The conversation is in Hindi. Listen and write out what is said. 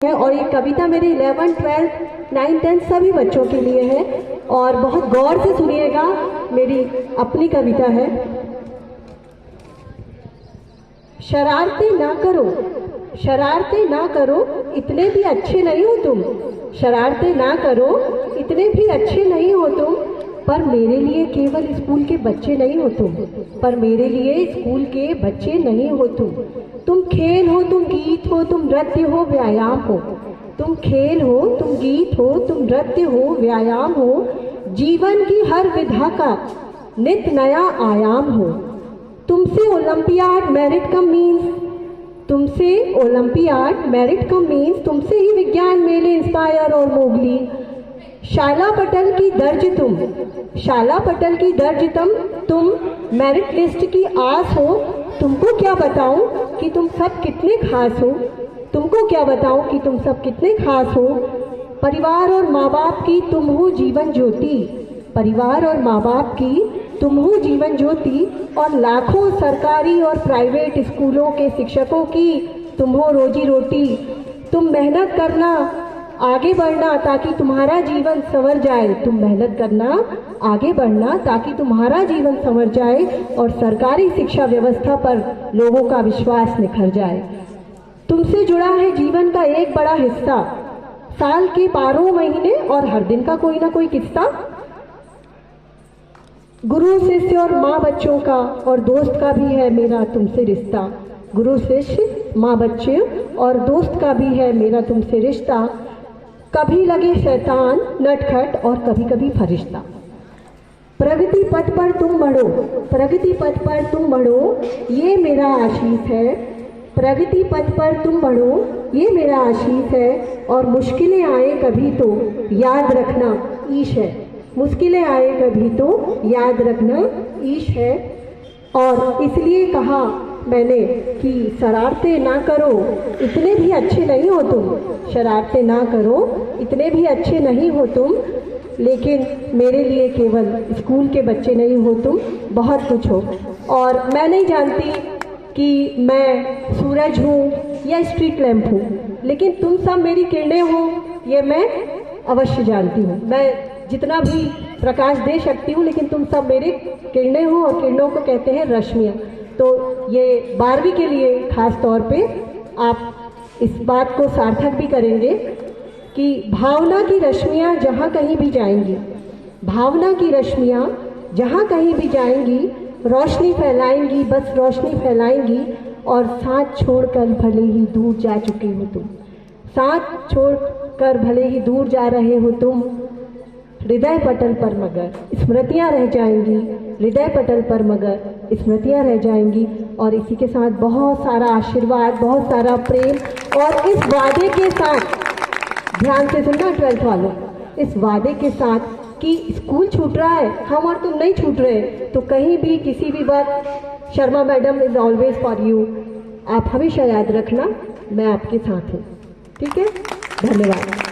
है और ये कविता मेरे 11, 12, 9, 10 सभी बच्चों के लिए है और बहुत गौर से सुनिएगा। मेरी अपनी कविता है। शरारतें ना करो, शरारतें ना करो, इतने भी अच्छे नहीं हो तुम। शरारतें ना करो, इतने भी अच्छे नहीं हो तुम। पर मेरे लिए केवल स्कूल के बच्चे नहीं हो तुम। पर मेरे लिए स्कूल के बच्चे नहीं हो तुम। तुम खेल हो, तुम गीत हो, तुम नृत्य हो, व्यायाम हो। तुम खेल हो, तुम गीत हो, तुम नृत्य हो, व्यायाम हो। जीवन की हर विधा का नित नया आयाम हो। तुमसे ओलंपियाड मेरिट कम मीन्स, तुमसे ओलंपियाड मेरिट कम मीन्स, तुमसे ही विज्ञान मेले इंस्पायर और मोगली। शाला पटल की दर्ज तुम, शाला पटल की दर्ज तुम मेरिट लिस्ट की आस हो। तुमको क्या बताऊं कि तुम सब कितने खास हो। तुमको क्या बताऊं कि तुम सब कितने खास हो। परिवार और माँ बाप की तुम हो जीवन ज्योति, परिवार और माँ बाप की तुम हो जीवन ज्योति। और लाखों सरकारी और प्राइवेट स्कूलों के शिक्षकों की तुम हो रोजी रोटी। तुम मेहनत करना, आगे बढ़ना ताकि तुम्हारा जीवन संवर जाए। तुम मेहनत करना, आगे बढ़ना ताकि तुम्हारा जीवन संवर जाए और सरकारी शिक्षा व्यवस्था पर लोगों का विश्वास निखर जाए। तुमसे जुड़ा है जीवन का एक बड़ा हिस्सा, साल के 12 महीने और हर दिन का कोई ना कोई किस्सा। गुरु शिष्य और माँ बच्चों का और दोस्त का भी है मेरा तुमसे रिश्ता। गुरु शिष्य, माँ बच्चे और दोस्त का भी है मेरा तुमसे रिश्ता। कभी लगे शैतान नटखट और कभी कभी फरिश्ता। प्रगति पथ पर तुम बढ़ो, प्रगति पथ पर तुम बढ़ो, ये मेरा आशीष है। प्रगति पथ पर तुम बढ़ो, ये मेरा आशीष है। और मुश्किलें आए कभी तो याद रखना ईश है। मुश्किलें आए कभी तो याद रखना ईश है। और इसलिए कहा मैंने कि शरारतें ना करो, इतने भी अच्छे नहीं हो तुम। शरारतें ना करो, इतने भी अच्छे नहीं हो तुम। लेकिन मेरे लिए केवल स्कूल के बच्चे नहीं हो तुम, बहुत कुछ हो। और मैं नहीं जानती कि मैं सूरज हूँ या स्ट्रीट लैंप हूँ, लेकिन तुम सब मेरी किरणें हो, ये मैं अवश्य जानती हूँ। मैं जितना भी प्रकाश दे सकती हूँ, लेकिन तुम सब मेरे किरणें हो और किरणों को कहते हैं रश्मियाँ। तो ये 12वीं के लिए खास तौर पे आप इस बात को सार्थक भी करेंगे कि भावना की रश्मियाँ जहाँ कहीं भी जाएंगी, भावना की रश्मियाँ जहाँ कहीं भी जाएंगी, रोशनी फैलाएंगी, बस रोशनी फैलाएंगी। और साथ छोड़कर भले ही दूर जा चुके हो तुम, साथ छोड़कर भले ही दूर जा रहे हो तुम, हृदय पटल पर मगर स्मृतियाँ रह जाएंगी। हृदय पटल पर मगर स्मृतियाँ रह जाएंगी। और इसी के साथ बहुत सारा आशीर्वाद, बहुत सारा प्रेम और इस वादे के साथ, ध्यान से सुनना 12th वालों, इस वादे के साथ कि स्कूल छूट रहा है, हम और तुम नहीं छूट रहे, तो कहीं भी किसी भी वक्त Sharma madam is always for you. आप हमेशा याद रखना, मैं आपके साथ हूँ। ठीक है, धन्यवाद।